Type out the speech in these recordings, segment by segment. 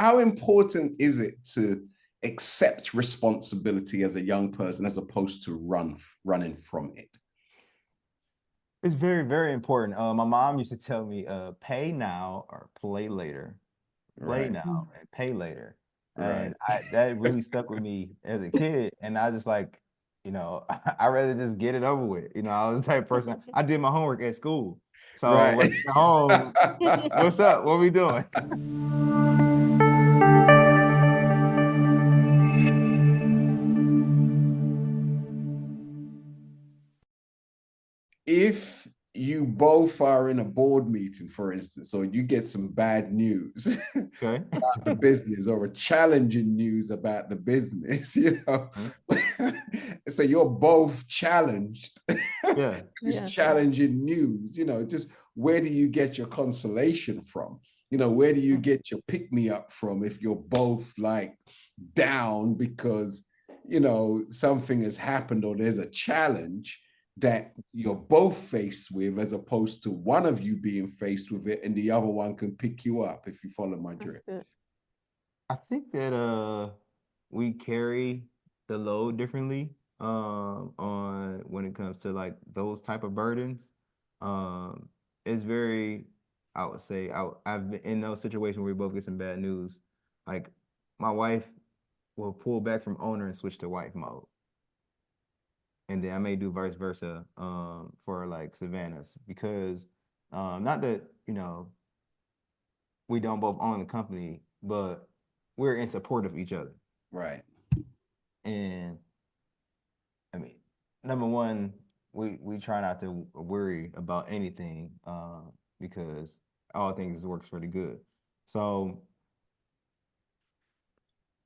how important is it to accept responsibility as a young person as opposed to running from it? It's very, very important. My mom used to tell me, pay now or play later. Play Right, now and pay later. right. And that really stuck with me as a kid. And I just like, I rather just get it over with. I was the type of person, I did my homework at school. So when Right. I got home, what's up? What we doing? If you both are in a board meeting, for instance, or you get some bad news Okay. about the business or a challenging news about the business, Mhm. so you're both challenged. Yeah. It's Yeah. challenging news, just where do you get your consolation from? Where do you get your pick me up from if you're both like down because, something has happened or there's a challenge that you're both faced with, as opposed to one of you being faced with it and the other one can pick you up, if you follow my That's drift. good. I think that we carry the load differently on when it comes to like those type of burdens. Um it's very, I would say, I've been in those situations where we both get some bad news. Like my wife will pull back from owner and switch to wife mode. And then I may do vice versa for like Savannah's because not that, we don't both own the company, but we're in support of each other. Right. And I mean, number one, we try not to worry about anything because all things works for the good. So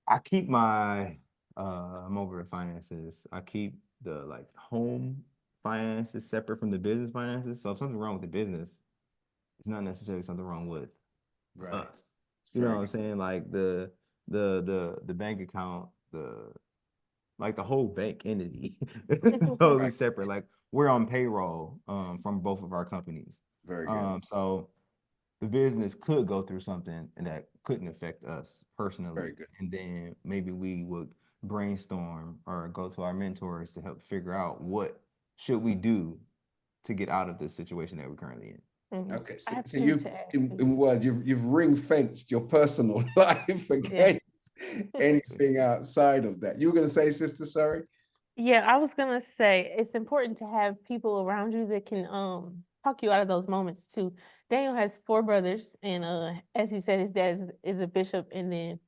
I keep my I'm over the finances. I keep the like home finances separate from the business finances. So if something's wrong with the business, it's not necessarily something wrong with Right. us. It's You know very what I'm good. saying? Like the bank account, the whole bank entity totally Right. separate. Like we're on payroll from both of our companies. Very good. So the business could go through something and that couldn't affect us personally. Very good. And then maybe we would brainstorm or go to our mentors to help figure out what should we do to get out of this situation that we're currently in. Okay. I So, have so two you've to ask you. in words, you've ring fenced your personal life Yeah. against anything outside of that. You were gonna say, sister, sorry? Yeah, I was gonna say it's important to have people around you that can talk you out of those moments too. Daniel has four brothers, and as he said, his dad is a bishop, and then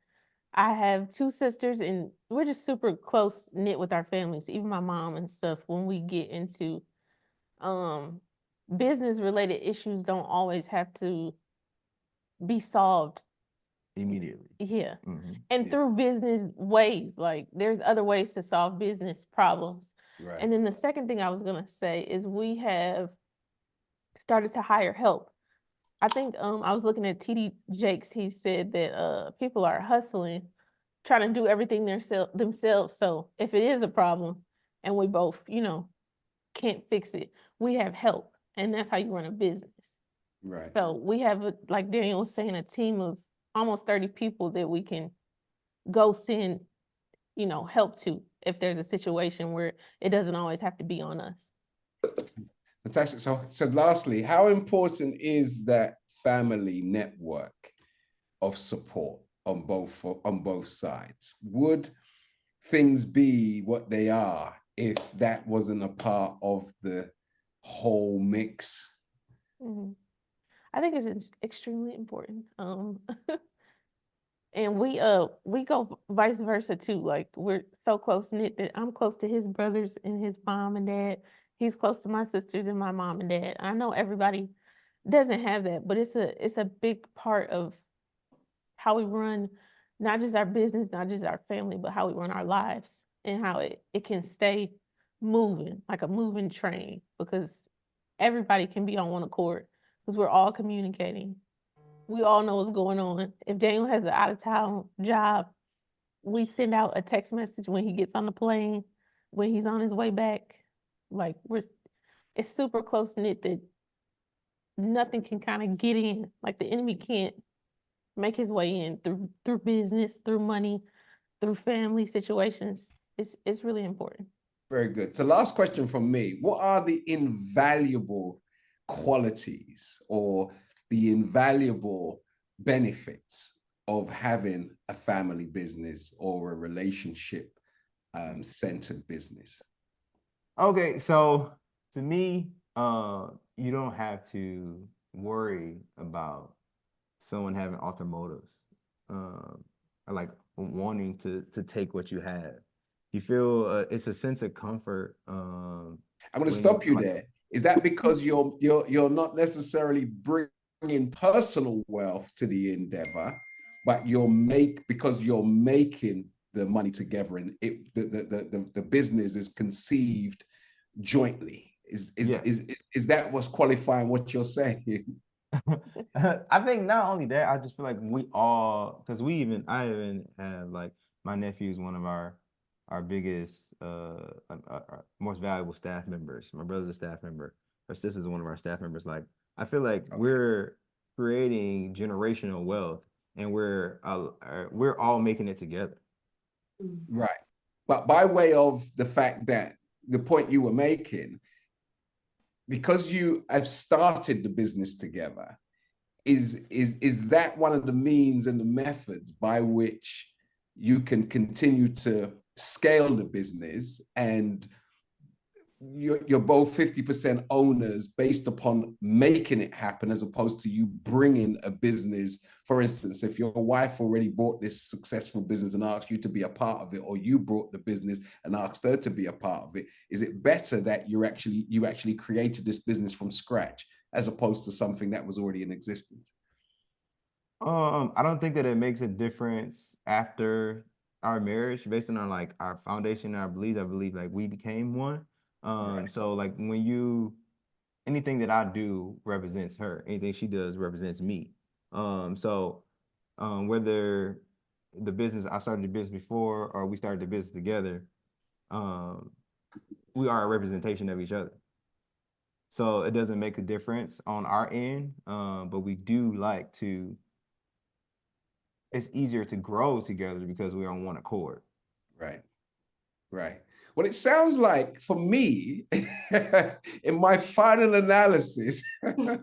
I have two sisters, and we're just super close knit with our families. Even my mom and stuff. When we get into um business related issues, don't always have to be solved. Immediately. Yeah. Hmm. And Yeah. through business ways, like there's other ways to solve business problems. Right. And then the second thing I was gonna say is we have started to hire help. I think I was looking at TD Jakes. He said that people are hustling, trying to do everything themselves. So if it is a problem and we both, can't fix it, we have help. And that's how you run a business. Right. So we have, like Daniel was saying, a team of almost 30 people that we can go send, help to if there's a situation where it doesn't always have to be on us. Fantastic. So lastly, how important is that family network of support on both sides? Would things be what they are if that wasn't a part of the whole mix? Mhm. I think it's extremely important. And we go vice versa too. Like we're so close knit that I'm close to his brothers and his mom and dad. He's close to my sisters and my mom and dad. I know everybody doesn't have that, but it's a big part of how we run not just our business, not just our family, but how we run our lives and how it can stay moving like a moving train because everybody can be on one accord because we're all communicating. We all know what's going on. If Daniel has an out of town job, we send out a text message when he gets on the plane, when he's on his way back. Like it's super close knit that nothing can kind of get in. Like the enemy can't make his way in through business, through money, through family situations. It's really important. Very good. So last question from me. What are the invaluable qualities or the invaluable benefits of having a family business or a relationship centered business? Okay, so to me, you don't have to worry about someone having ulterior motives, or like wanting to take what you have. You feel it's a sense of comfort. I'm going to When stop you like there. Is that because you're not necessarily bringing personal wealth to the endeavor, but because you're making the money together and the business is conceived jointly? yes. Is that what's qualifying what you're saying? I think not only that, I just feel like we all, because I even have like my nephew is one of our biggest, our most valuable staff members. My brother's a staff member. Our sister's one of our staff members. Like I feel like Okay. we're creating generational wealth, and we're all making it together. Right. But by way of the fact that the point you were making, because you have started the business together, is that one of the means and the methods by which you can continue to scale the business, and you're both 50% owners based upon making it happen, as opposed to you bringing a business? For instance, if your wife already bought this successful business and asked you to be a part of it, or you brought the business and asked her to be a part of it, is it better that you actually created this business from scratch as opposed to something that was already in existence? I don't think that it makes a difference after our marriage based on like our foundation and our beliefs. I believe like we became one. Right. So like anything that I do represents her. Anything she does represents me. So whether I started the business before or we started the business together, um, we are a representation of each other. So it doesn't make a difference on our end, but we do like to it's easier to grow together because we're on one accord. Right. Right. Well, it sounds like for me, in my final analysis, the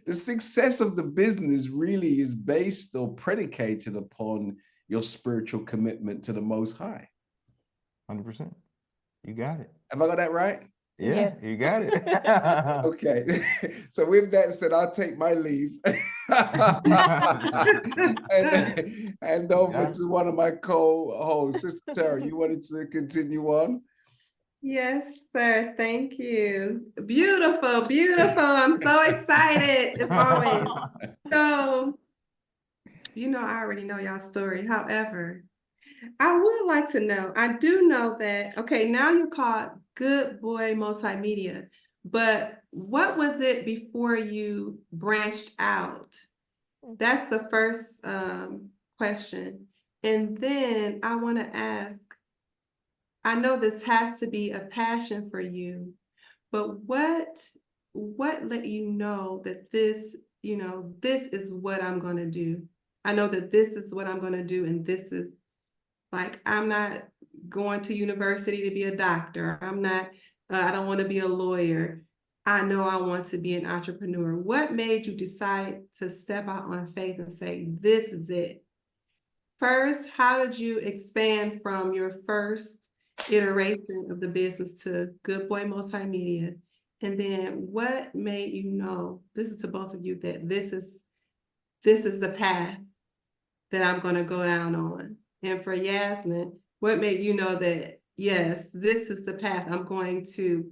success of the business really is based or predicated upon your spiritual commitment to the Most High. 100%. You got it. Have I got that right? Yeah, you got it. Okay. So with that said, I'll take my leave and over to one of my co-hosts, Sister Tara. You wanted to continue on? Yes, sir. Thank you. Beautiful, beautiful. I'm so excited as always. So, I already know y'all's story. However, I would like to know, I do know that, okay, now you're called Good Boy Multimedia, but what was it before you branched out? That's the first question. And then I want to ask, I know this has to be a passion for you, but what let you know that this is what I'm going to do? I know that this is what I'm going to do, and this is like, I'm not going to university to be a doctor. I don't want to be a lawyer. I know I want to be an entrepreneur. What made you decide to step out on faith and say, this is it? First, how did you expand from your first iteration of the business to Good Boy Multimedia? And then what made you know, this is to both of you, that this is the path that I'm going to go down on? And for Yasmin, what made you know that, yes, this is the path I'm going to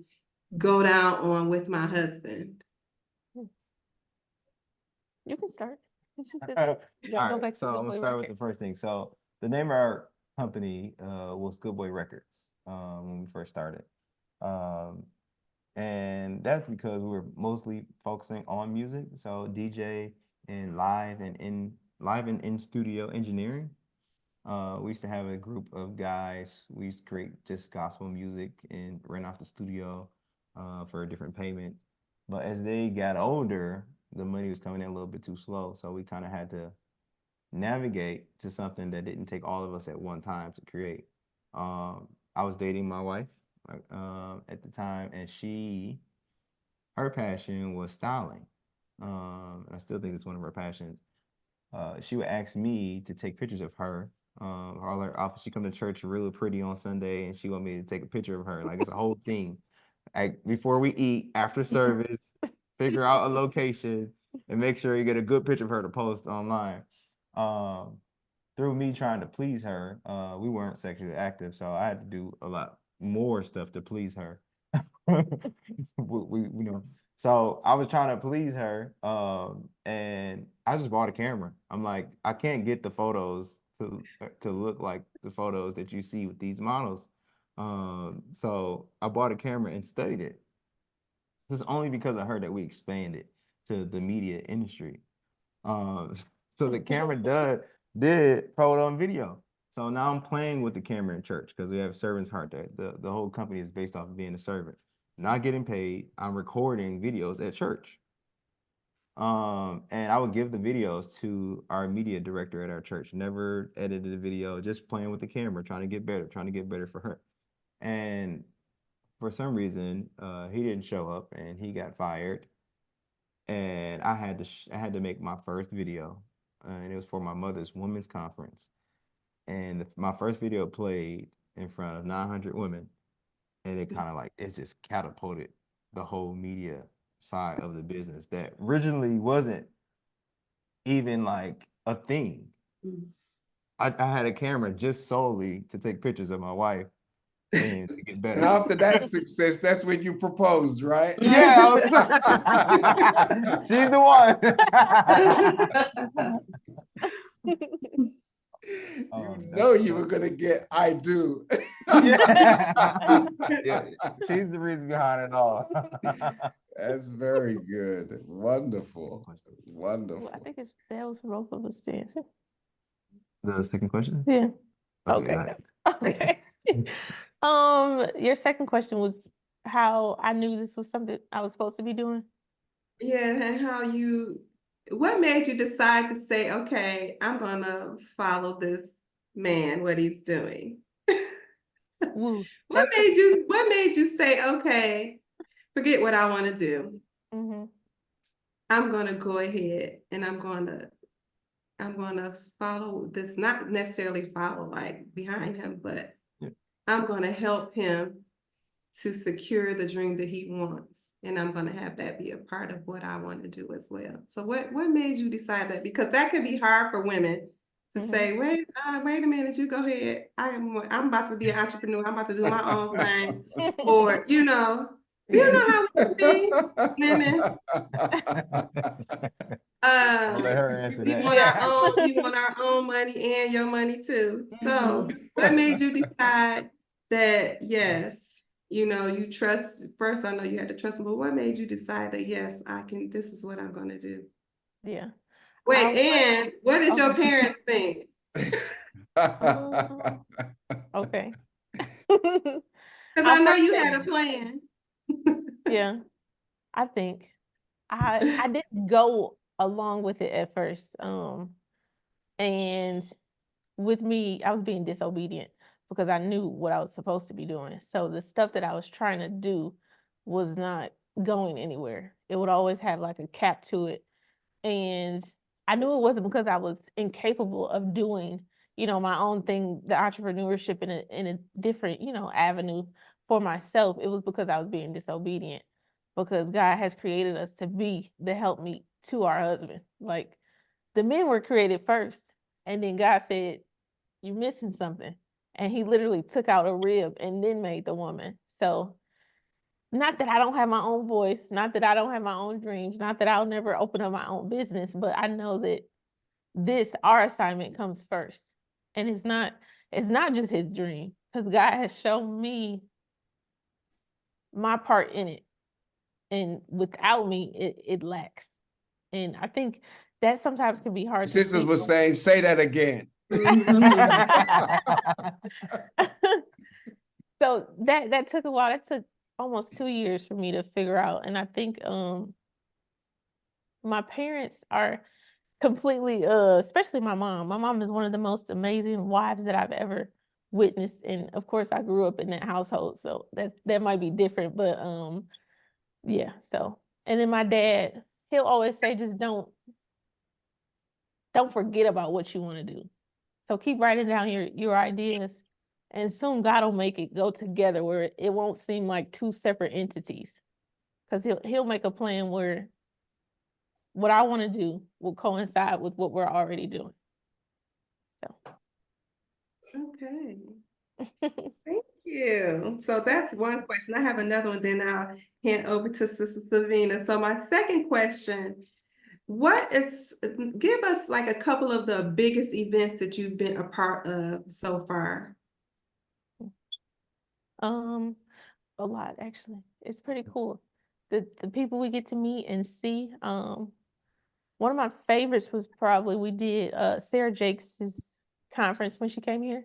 go down on with my husband? You can start. All Y'all go right, back to so Good I'm gonna Boy start with the Records. first thing. So the name of our company was Good Boy Records when we first started. Um, and that's because we were mostly focusing on music, so DJ and live and in studio engineering. We used to have a group of guys. We used to create just gospel music and rent off the studio for a different payment. But as they got older, the money was coming in a little bit too slow. So we kind of had to navigate to something that didn't take all of us at one time to create. I was dating my wife at the time, and her passion was styling. And I still think it's one of her passions. She would ask me to take pictures of her. All her outfits. She come to church really pretty on Sunday, and she want me to take a picture of her. Like it's a whole thing. Like before we eat, after service, figure out a location and make sure you get a good picture of her to post online. Um, Through me trying to please her, we weren't sexually active, so I had to do a lot more stuff to please her. You know, so I was trying to please her, and I just bought a camera. I'm like, I can't get the photos to look like the photos that you see with these models. So I bought a camera and studied it. This is only because I heard that we expanded to the media industry. Um, so the camera did photo and video. So now I'm playing with the camera in church because we have a servant's heart there. The whole company is based off of being a servant. Not getting paid. I'm recording videos at church. And I would give the videos to our media director at our church. Never edited a video, just playing with the camera, trying to get better for her. And for some reason, he didn't show up and he got fired. And I had to make my first video, and it was for my mother's women's conference. And my first video played in front of 900 women, and it kind of like it just catapulted the whole media side of the business that originally wasn't even like a thing. I had a camera just solely to take pictures of my wife and to get And better. after that success, that's when you proposed, right? Yeah, she's the one. You were gonna get I do. Yeah. Yeah, she's the reason behind it all. That's very good. Wonderful. Well, Wonderful. I think that was both of us dancing. The second question? Yeah. Okay. Okay. Your second question was how I knew this was something I was supposed to be doing. Yeah, and what made you decide to say, okay, I'm gonna follow this man, what he's doing? Woo, What made you say, okay, forget what I want to do. I'm gonna go ahead and I'm gonna follow this, not necessarily follow like behind him, but I'm gonna help him to secure the dream that he wants. And I'm gonna have that be a part of what I want to do as well. So what made you decide that? Because that can be hard for women to say, wait a minute, you go ahead. I'm about to be an entrepreneur, I'm about to do my own thing. Or, you know how it can be, women. Let her answer We that. want our own money and your money too. So what made you decide that yes, you trust first? I know you had to trust him, but what made you decide that yes, this is what I'm gonna do? Yeah. Wait, and what did your parents think? Okay. Because I know you had a plan. Yeah. I think I didn't go along with it at first. And with me, I was being disobedient because I knew what I was supposed to be doing. So the stuff that I was trying to do was not going anywhere. It would always have like a cap to it. And I knew it wasn't because I was incapable of doing, my own thing, the entrepreneurship in a different, avenue for myself. It was because I was being disobedient, because God has created us to be the helpmeet to our husband. Like the men were created first, and then God said, "You're missing something," and He literally took out a rib and then made the woman. So not that I don't have my own voice, not that I don't have my own dreams, not that I'll never open up my own business, but I know that our assignment comes first. And it's not just his dream, because God has shown me my part in it. And without me, it lacks. And I think that sometimes can be hard to Sisters see. was saying, say that again. So that took a while. That took almost 2 years for me to figure out. And I think when my parents are completely, especially my mom. My mom is one of the most amazing wives that I've ever witnessed, and of course, I grew up in that household, so that might be different, but yeah. So, and then my dad, he'll always say, just don't forget about what you want to do. So keep writing down your ideas, and soon God will make it go together where it won't seem like two separate entities. Because he'll make a plan where what I want to do will coincide with what we're already doing. Okay. So Thank you. So that's one question. I have another one, then I'll hand over to Sister Savina. So my second question, give us like a couple of the biggest events that you've been a part of so far. a lot actually. It's pretty cool. The people we get to meet and see. One of my favorites was probably we did Sarah Jakes' conference when she came here,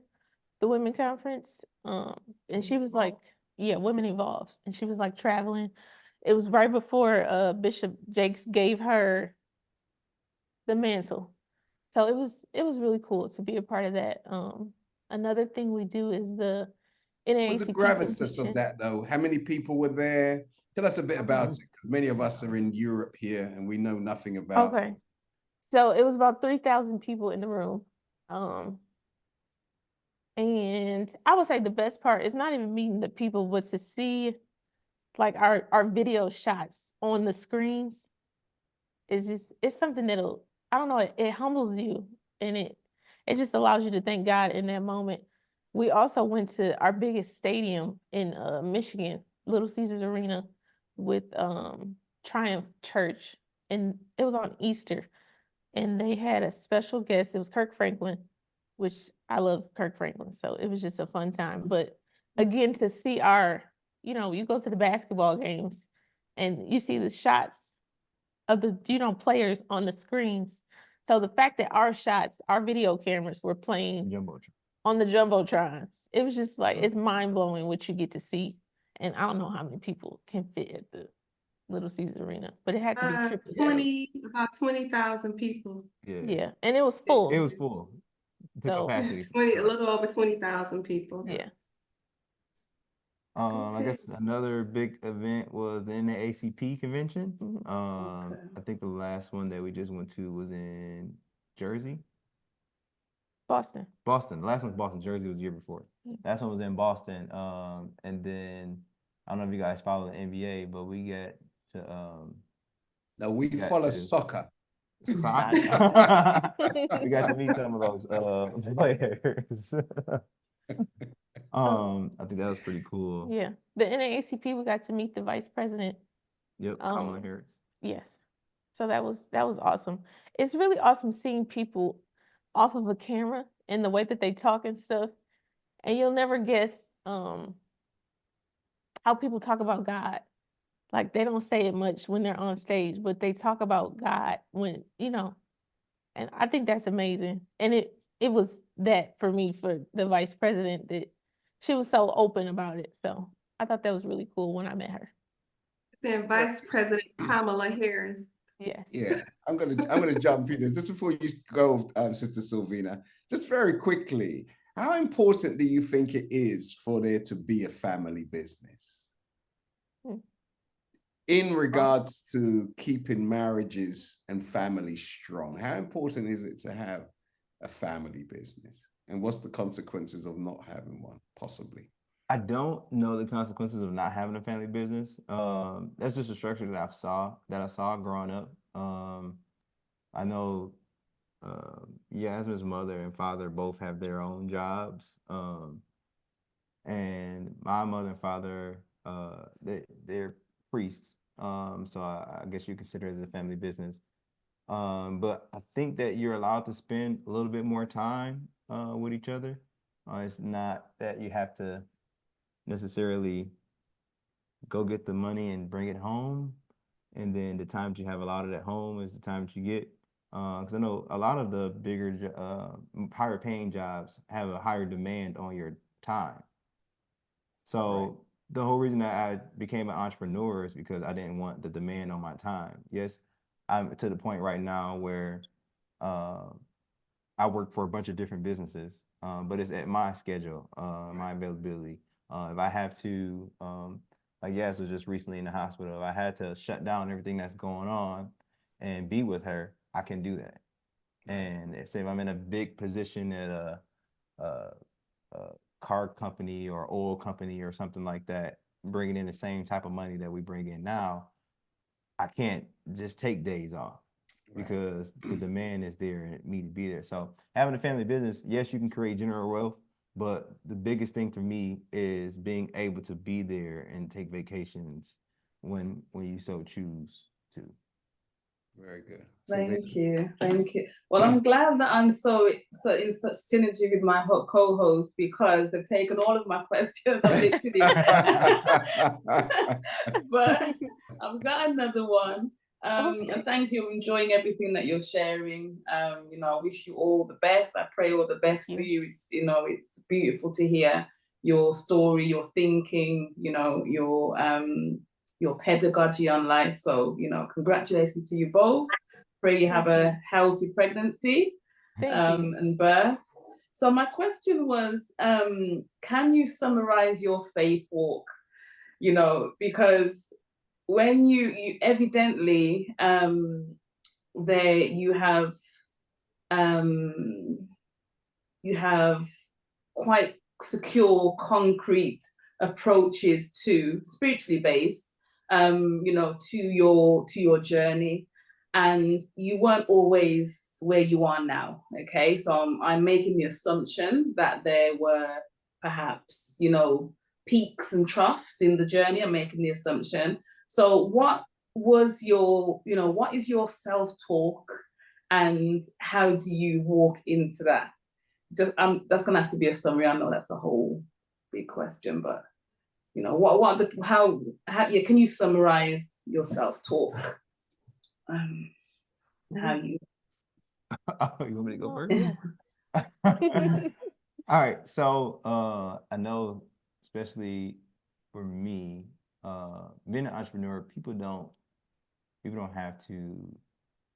the women conference. And she was like, yeah, Women Evolve. And she was like traveling. It was right before Bishop Jakes gave her the mantle. So it was really cool to be a part of that. Another thing we do is the Was the NAACP gravitas of convention. that though? How many people were there? Tell us a bit about it, because many of us are in Europe here and we know nothing about. Okay. So it was about 3,000 people in the room. And I would say the best part is not even meeting the people, but to see like our video shots on the screens. It's something that'll, I don't know, it humbles you, and it just allows you to thank God in that moment. We also went to our biggest stadium in Michigan, Little Caesars Arena, with Triumph Church, and it was on Easter, and they had a special guest. It was Kirk Franklin, which I love Kirk Franklin, so it was just a fun time. But again, to see you go to the basketball games and you see the shots of the players on the screens. So the fact that our shots, our video cameras were playing on the jumbotrons, it was just like it's mind blowing what you get to see. And I don't know how many people can fit at the Little Caesars Arena, but it had to be triple. About 20,000 people. Yeah, and it was full. It was full. The So capacity. 20, a little over 20,000 people. yeah. I guess another big event was the NAACP convention. I think the last one that we just went to was in Jersey. Boston. The last one was Boston. Jersey was the year before. Last one was in Boston. And then I don't know if you guys follow the NBA, but we get to No, we follow soccer. Soccer. We got to meet some of those players. I think that was pretty cool. Yeah, the NAACP, we got to meet the vice president. Yep, Kamala Harris. Yes, so that was awesome. It's really awesome seeing people off of a camera and the way that they talk and stuff, and you'll never guess how people talk about God. Like they don't say it much when they're on stage, but they talk about God when and I think that's amazing. And it was that for me, for the vice president, that she was so open about it. So I thought that was really cool when I met her. And Vice President Kamala Harris. Yes. Yeah, I'm gonna jump in this just before you go, Sister Silvina. Just very quickly, how important do you think it is for there to be a family business in regards to keeping marriages and families strong? How important is it to have a family business? And what's the consequences of not having one, possibly? I don't know the consequences of not having a family business. That's just a structure that I saw growing up. I know Yasmin's mother and father both have their own jobs. And my mother and father, they're priests. So I guess you consider it as a family business. But I think that you're allowed to spend a little bit more time with each other. It's not that you have to necessarily go get the money and bring it home, and then the time that you have allotted at home is the time that you get. Because I know a lot of the bigger, higher paying jobs have a higher demand on your time. So the whole reason that I became an entrepreneur is because I didn't want the demand on my time. Yes, I'm to the point right now where I work for a bunch of different businesses, but it's at my schedule, my availability. If I have to, like Yas was just recently in the hospital, if I had to shut down everything that's going on and be with her, I can do that. And say if I'm in a big position at a, a car company or oil company or something like that, bringing in the same type of money that we bring in now, I can't just take days off because the demand is there and me to be there. So having a family business, yes, you can create general wealth, but the biggest thing for me is being able to be there and take vacations when you so choose to. Very good. Thank you. Well, I'm glad that I'm so in such synergy with my co-host, because they've taken all of my questions. But I've got another one. And thank you. I'm enjoying everything that you're sharing. I wish you all the best. I pray all the best for you. It's it's beautiful to hear your story, your thinking, your pedagogy on life. So, congratulations to you both. Pray you have a healthy pregnancy and birth. So my question was, can you summarize your faith walk? Because when you evidently there you have quite secure, concrete approaches to spiritually based to your journey, and you weren't always where you are now. Okay, so I'm making the assumption that there were perhaps peaks and troughs in the journey. I'm making the assumption. So what was your what is your self-talk, and how do you walk into that? That's gonna have to be a summary. I know that's a whole big question, but can you summarize your self-talk? How you You want me to go first? All right. So I know, especially for me, being an entrepreneur, people don't have to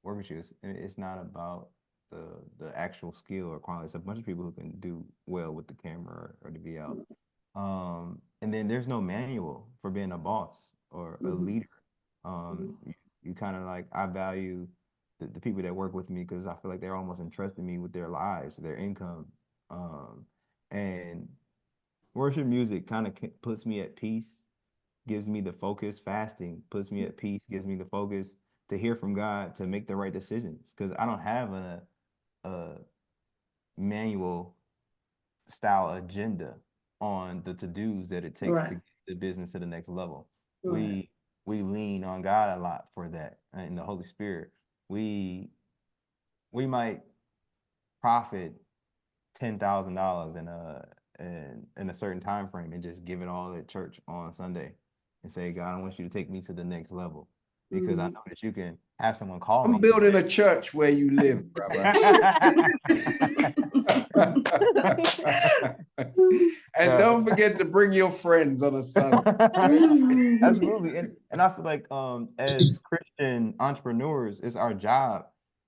work with you. It's not about the actual skill or quality. It's a bunch of people who can do well with the camera or the VL. And then there's no manual for being a boss or a leader. You kind of like, I value the people that work with me because I feel like they're almost entrusting me with their lives, their income. And worship music kind of puts me at peace, gives me the focus. Fasting puts me at peace, gives me the focus to hear from God, to make the right decisions. Because I don't have a manual style agenda on the to-dos that it takes to get the business to the next level. We lean on God a lot for that, and the Holy Spirit. We might profit $10,000 in a certain time frame and just give it all at church on Sunday and say, God, I want you to take me to the next level, because I know that you can have someone call me. I'm building a church where you live, brother. And don't forget to bring your friends on a Sunday. Absolutely. And I feel like as Christian entrepreneurs, it's our job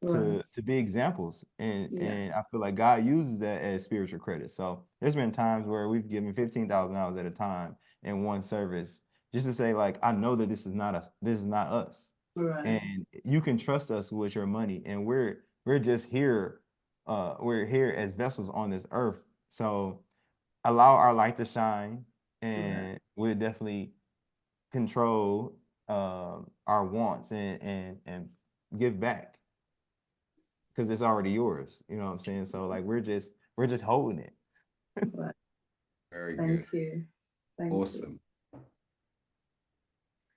to be examples. And I feel like God uses that as spiritual credit. So there's been times where we've given $15,000 at a time in one service, just to say, like, I know that this is not us. This is not us. And you can trust us with your money. And we're just here. We're here as vessels on this earth. So allow our light to shine, and we'll definitely control our wants and give back, because it's already yours. You know what I'm saying? So like we're just holding it. Very Thank good. you. Awesome.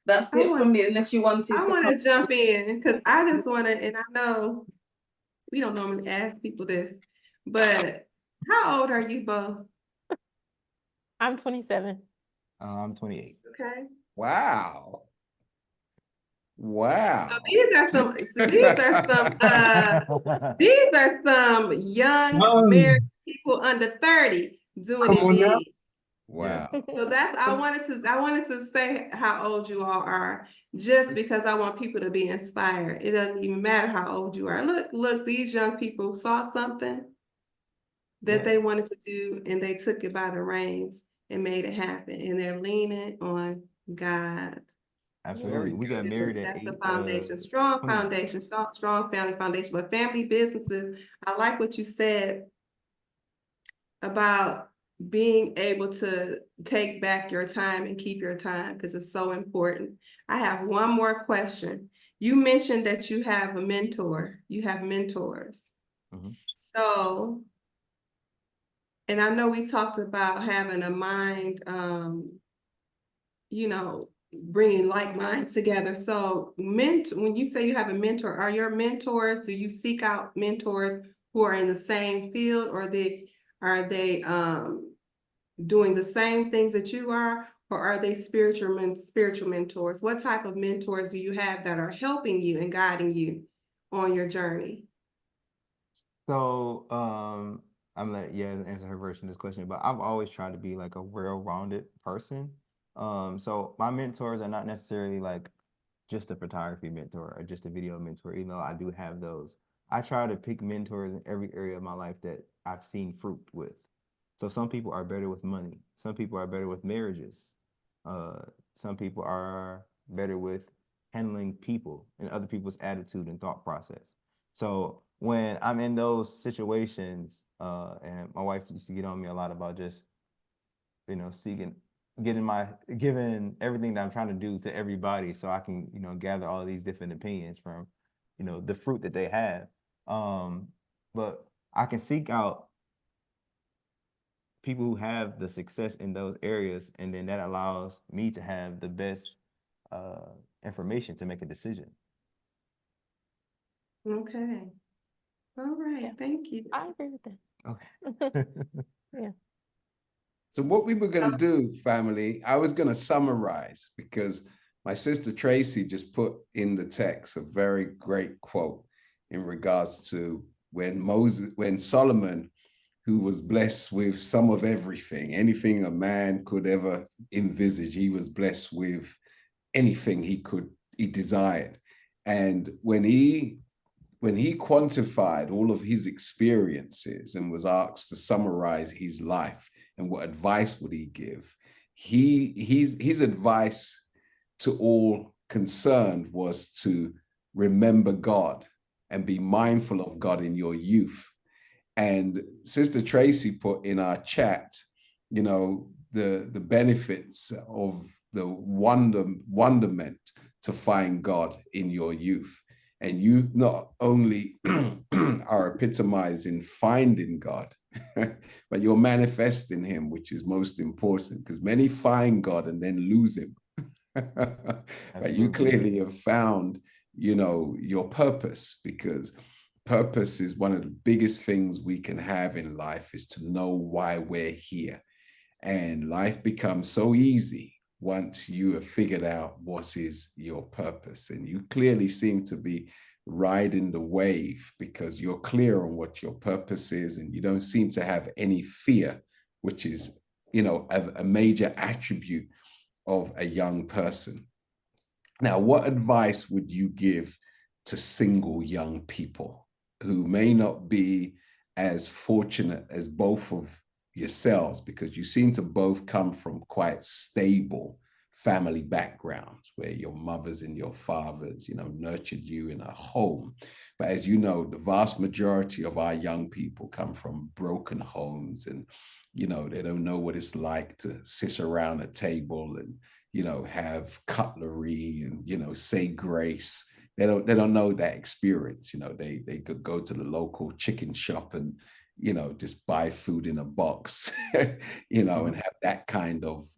That's it for me, unless you wanted to. I want to jump in because I just want to, and I know we don't normally ask people this, but how old are you both? I'm 27. I'm 28. Okay. Wow. So these are some young married people under 30 doing it big. Wow. So that's I wanted to say how old you all are, just because I want people to be inspired. It doesn't even matter how old you are. Look, these young people saw something that they wanted to do, and they took it by the reins and made it happen. And they're leaning on God. Absolutely. We got married at That's the 8. foundation, strong 20. foundation, strong family foundation. But family businesses, I like what you said about being able to take back your time and keep your time, because it's so important. I have one more question. You mentioned that you have a mentor, you have mentors. Mhm. So, and I know we talked about having a mind, you know, bringing like minds together. So when you say you have a mentor, are your mentors, do you seek out mentors who are in the same field, or are they doing the same things that you are, or are they spiritual mentors? What type of mentors do you have that are helping you and guiding you on your journey? So, I'm gonna let Yaz answer her version of this question, but I've always tried to be like a well-rounded person. So my mentors are not necessarily like just a photography mentor or just a video mentor, even though I do have those. I try to pick mentors in every area of my life that I've seen fruit with. So some people are better with money. Some people are better with marriages. Uh, some people are better with handling people and other people's attitude and thought process. So when I'm in those situations, and my wife used to get on me a lot about just, seeking, giving everything that I'm trying to do to everybody so I can, gather all these different opinions from, the fruit that they have. But I can seek out people who have the success in those areas, and then that allows me to have the best uh, information to make a decision. Okay. All right. Yeah. Thank you. I agree with that. Okay. Yeah. So what we were going to do, family, I was going to summarize, because my sister Tracy just put in the text a very great quote in regards to when Solomon, who was blessed with some of everything, anything a man could ever envisage, he was blessed with anything he desired. And when he quantified all of his experiences and was asked to summarize his life and what advice would he give, his advice to all concerned was to remember God and be mindful of God in your youth. And Sister Tracy put in our chat, the benefits of the wonderment to find God in your youth. And you not only are epitomizing finding God, but you're manifesting him, which is most important, because many find God and then lose him. But you clearly have found, your purpose, because purpose is one of the biggest things we can have in life, is to know why we're here. And life becomes so easy once you have figured out what is your purpose. And you clearly seem to be riding the wave, because you're clear on what your purpose is, and you don't seem to have any fear, which is, a major attribute of a young person. Now, what advice would you give to single young people who may not be as fortunate as both of yourselves, because you seem to both come from quite stable family backgrounds where your mothers and your fathers, nurtured you in a home. But as you know, the vast majority of our young people come from broken homes, and, they don't know what it's like to sit around a table and, have cutlery and, say grace. They don't know that experience. They could go to the local chicken shop and, just buy food in a box, and have that kind of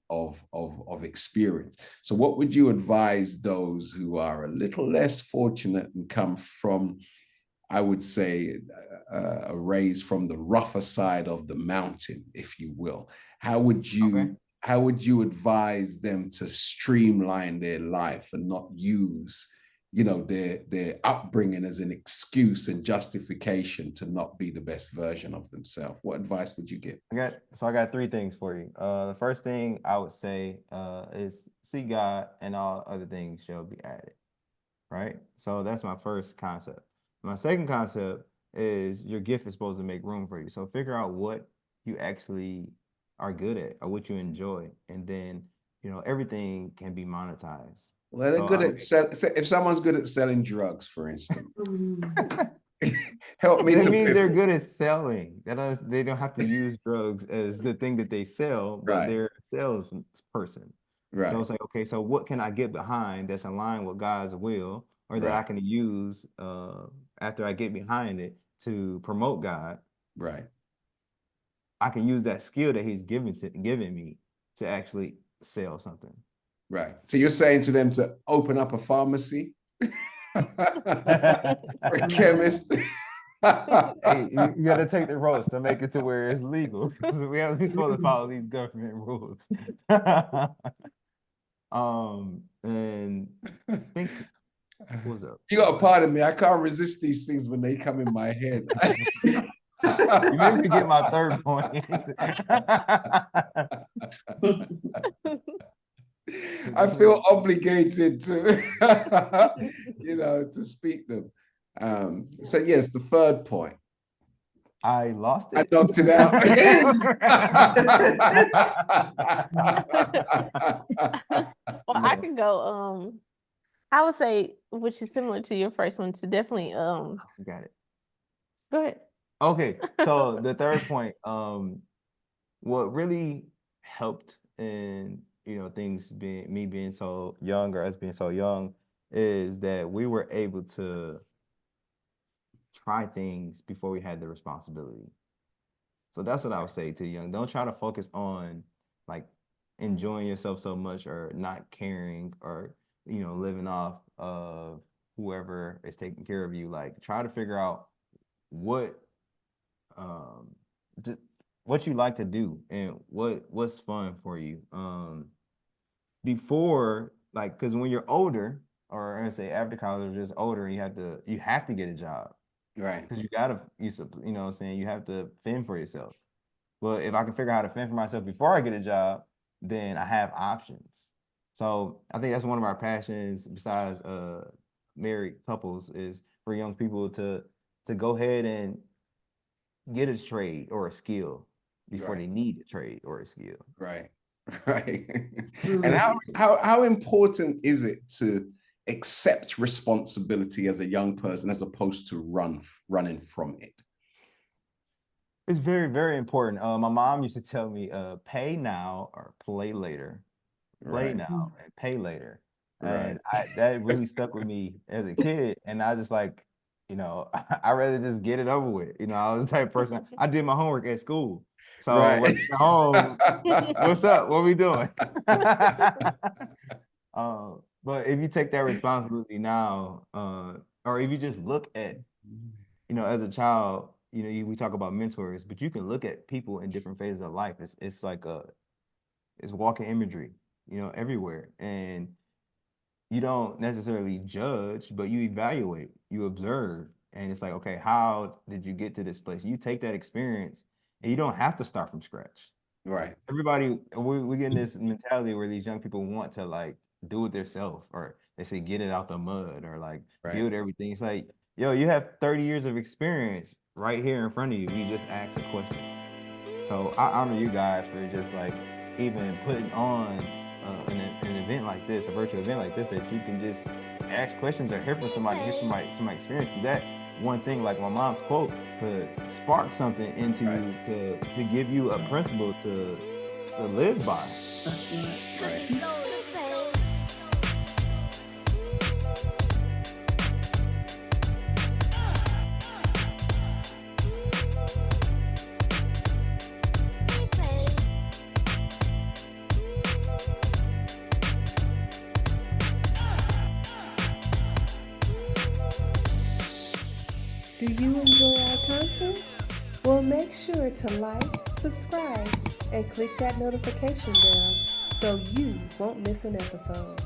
experience. So what would you advise those who are a little less fortunate and come from, I would say, raised from the rougher side of the mountain, if you will? How would you advise them to streamline their life and not use, their upbringing as an excuse and justification to not be the best version of themselves. What advice would you give? I got 3 things for you. The first thing I would say is seek God, and all other things shall be added. Right? So that's my first concept. My second concept is your gift is supposed to make room for you. So figure out what you actually are good at or what you enjoy, and then everything can be monetized. Well, they're good at if someone's good at selling drugs, for instance. Help me. That means they're good at selling. They don't have to use drugs as the thing that they sell, but they're a salesperson. Right. So it's like, okay, so what can I get behind that's aligned with God's will, or that I can use after I get behind it to promote God? Right. I can use that skill that He's given me to actually sell something. Right. So you're saying to them to open up a pharmacy, or a chemist. Hey, you got to take the roads to make it to where it's legal, because we're supposed to follow these government rules. And I think, what's up? You got to pardon me. I can't resist these things when they come in my head. You made me get my third point. I feel obligated to, to speak them. So yes, the third point. I lost it. I knocked it out. Well, I can go. I would say, which is similar to your first one, to definitely. Got it. Go ahead. Okay, so the third point, what really helped in things being so young, or us being so young, is that we were able to try things before we had the responsibility. So that's what I would say to young. Don't try to focus on like enjoying yourself so much, or not caring, or living off of whoever is taking care of you. Like, try to figure out what you like to do, and what's fun for you. Before, like, because when you're older, or I say after college, or just older, you have to get a job. Right. Because what I'm saying, you have to fend for yourself. Well, if I can figure out how to fend for myself before I get a job, then I have options. So I think that's one of our passions, besides married couples, is for young people to go ahead and get a trade or a skill before they need a trade or a skill. Right. Right. And how important is it to accept responsibility as a young person, as opposed to running from it? It's very, very important. My mom used to tell me, pay now or play later. Play now and pay later. And that really stuck with me as a kid. And I just like, I'd rather just get it over with. I was the type of person, I did my homework at school. So when I get home, what's up? What we doing? But if you take that responsibility now, or if you just look at, as a child, we talk about mentors, but you can look at people in different phases of life. It's like it's walking imagery, everywhere. And you don't necessarily judge, but you evaluate, you observe. And it's like, okay, how did you get to this place? You take that experience, and you don't have to start from scratch. Right. Everybody, we get in this mentality where these young people want to like do it themselves, or they say get it out the mud, or like build everything. It's like, yo, you have 30 years of experience right here in front of you. You just ask a question. So I honor you guys for just like even putting on an event like this, a virtual event like this, that you can just ask questions or hear from somebody, some experience. Because that one thing, like my mom's quote, could spark something into you to give you a principle to live by. That's Right. Do you enjoy our content? Well, make sure to like, subscribe, and click that notification bell so you won't miss an episode.